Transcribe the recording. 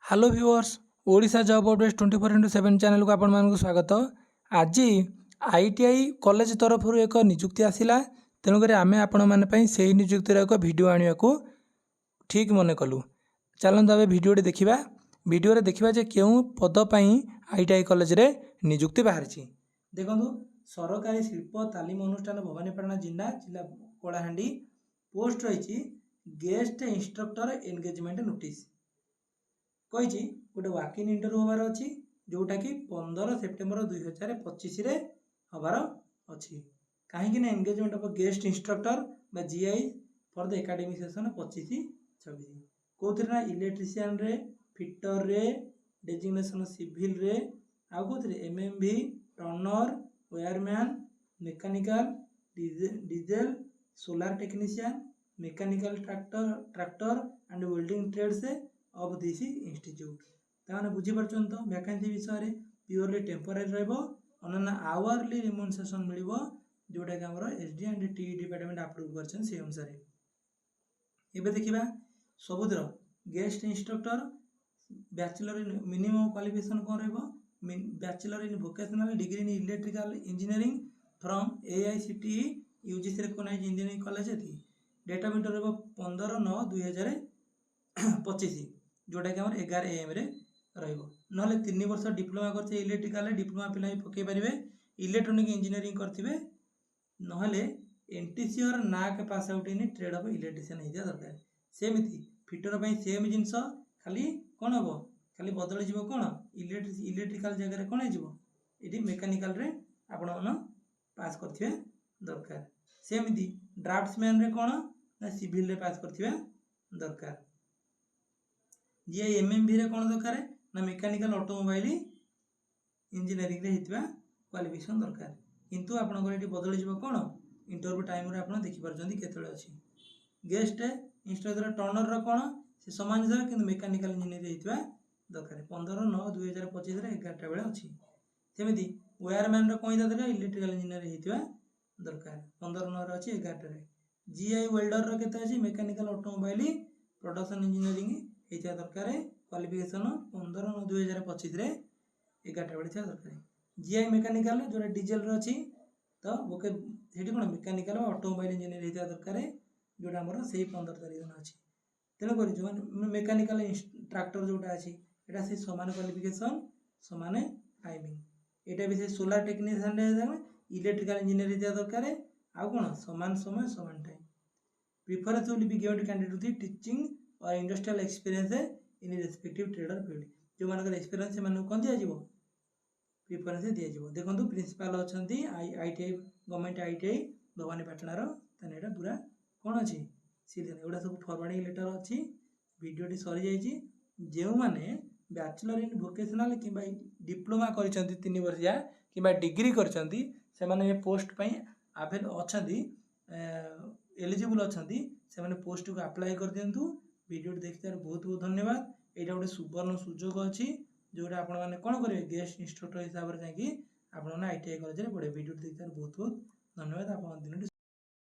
Hello viewers Odisha job updates 24x7 channel को आपण मानक स्वागत। आज आईटीआई कॉलेज तरफ एक नियुक्ति आसिला, तेणुक आम आपण मानी से नियुक्तिर एक वीडियो आने को ठीक मन कलु। चलते आम वीडियो देखा। वीडियो देखा जे क्यों पदपाई आईटीआई कॉलेज रे नियुक्ति बाहरी। देखो सरकारी शिल्प तालीम अनुष्ठान भवानीपाटना जिला कलाहांडी पोस्ट रही गेस्ट इंस्ट्रक्टर एंगेजमेंट नोटिस कही गोटे वाक इन इंटरव्यू हबार अच्छी जोटा कि 15 सेप्टेम्बर 2025 हबार अच्छी। कहीं engagement of guest instructor GI for the academic session 25-26 कौन इलेक्ट्रीशियन रे फिटर रे डेजिग्नेशन सिविल रे आउ कौन MMV turner wireman mechanical diesel solar technician mechanical tractor and welding trades of this institute. ताने बुझी परछन तो वैकेंसी विषय रे प्योरली टेम्पररी रहबो अनना आवरली रिम्यूनरेशन मिलिबो जोटा कि हमर SD and T department approve करछन से अनुसार। एबे देखिबा सबुद्र guest instructor bachelor in minimum qualification कोन रहबो bachelor in vocational degree in electrical engineering from AICTE UGC recognised engineering college थी। डेट ऑफ इंटर रहबो 15/9/2025 जोटा कि 11 AM रे रहिबो। नहले 3 वर्ष डिप्लोमा करथे इलेक्ट्रिकल डिप्लोमा पिला ही पके परिबे इलेक्ट्रॉनिक इंजीनियरिंग करथिबे नहले एनटीसी और NAC pass out in trade of electrician हिजा दरकार। सेमिति फिटर पई सेम जिंस खाली कोन हबो खाली बदल जिवो कोन इलेक्ट्रिकल जगह रे कोन जिवो इडी मेकानिकल रे आपण मन पास करथिबे दरकार। सेमिति ड्राफ्ट्समैन रे कोन ना सिविल रे पास करथिबे दरकार। जीआई एमएमवी रे कोन दरकार ना मेकानिकल ऑटोमोबाइल इंजीनियरिंग रे हितबा क्वालिफिकेशन दरकार। किंतु आपन एटी बदल जिवो कोन इंटरव्यू टाइम रे आपन देखि परछंती केतले अछि। गेस्ट इंस्ट्रक्टर टर्नर रो कोन से समान जरा किंतु मेकानिकल इंजीनियर हितबा दरकार 15/9/2025 रे 11टा बेले अछि। सेमिति वायरमैन रो कोन दरकार इलेक्ट्रिकल इंजीनियर हितबा दरकार 15/9 रे अछि 11टा रे। जीआई वेल्डर रो केते अछि मेकानिकल ऑटोमोबाइल प्रोडक्शन इंजीनियरिंग हितबा दरकार क्वालिफिकेशन 15/9/2025 रे 11टा बेले थिया दरकार। जीआई मेकानिकल जोटा डीजल रो अछि तो ओके हेटी कोन मेकानिकल ऑटोमोबाइल इंजीनियर हितबा दरकार जोटा हमर सेही 15 तारिख दिन अछि। तेनो करि जो मेकानिकल ट्रैक्टर जोटा अछि एटा से समान क्वालिफिकेशन समान टाइमिंग एटा भी से सोलार टेक्नीशियन रे इलेक्ट्रिकल इंजीनियर हितबा दरकार आ कोन समान समय समान time. Preference will be given to candidate with teaching और industrial experience in respective trader field जो मानकर एक्सपीरियंस मानु कोन दिया जिवो प्रेफरेंस दिया जिवो। देखंतु प्रिंसिपल अछंती आईटीआई गवर्नमेंट आईटीआई भवानीपाटना रो तने एटा पूरा कोन अछि सीधे एडा सब फॉरवर्डिंग लेटर अछि। वीडियोटी सरी जाईची जेउ माने बैचलर इन वोकेशनल किबा डिप्लोमा करिसंती 3 वर्षिया किबा डिग्री करिसंती से माने ए पोस्ट पई अवेल अछंती एलिजिबल अछंती से माने पोस्ट को अप्लाई कर दियंतु। वीडियो देखिथार बहुत बहुत धन्यवाद। एटा गोटे सुवर्ण सुयोग अछि जोटा आपण माने कोन करिवे गेस्ट इंस्ट्रक्टर हिसाब रे जाकी आपण माने आईटीआई कॉलेज रे पढे। वीडियो देखिथार बहुत बहुत धन्यवाद। आपण दिन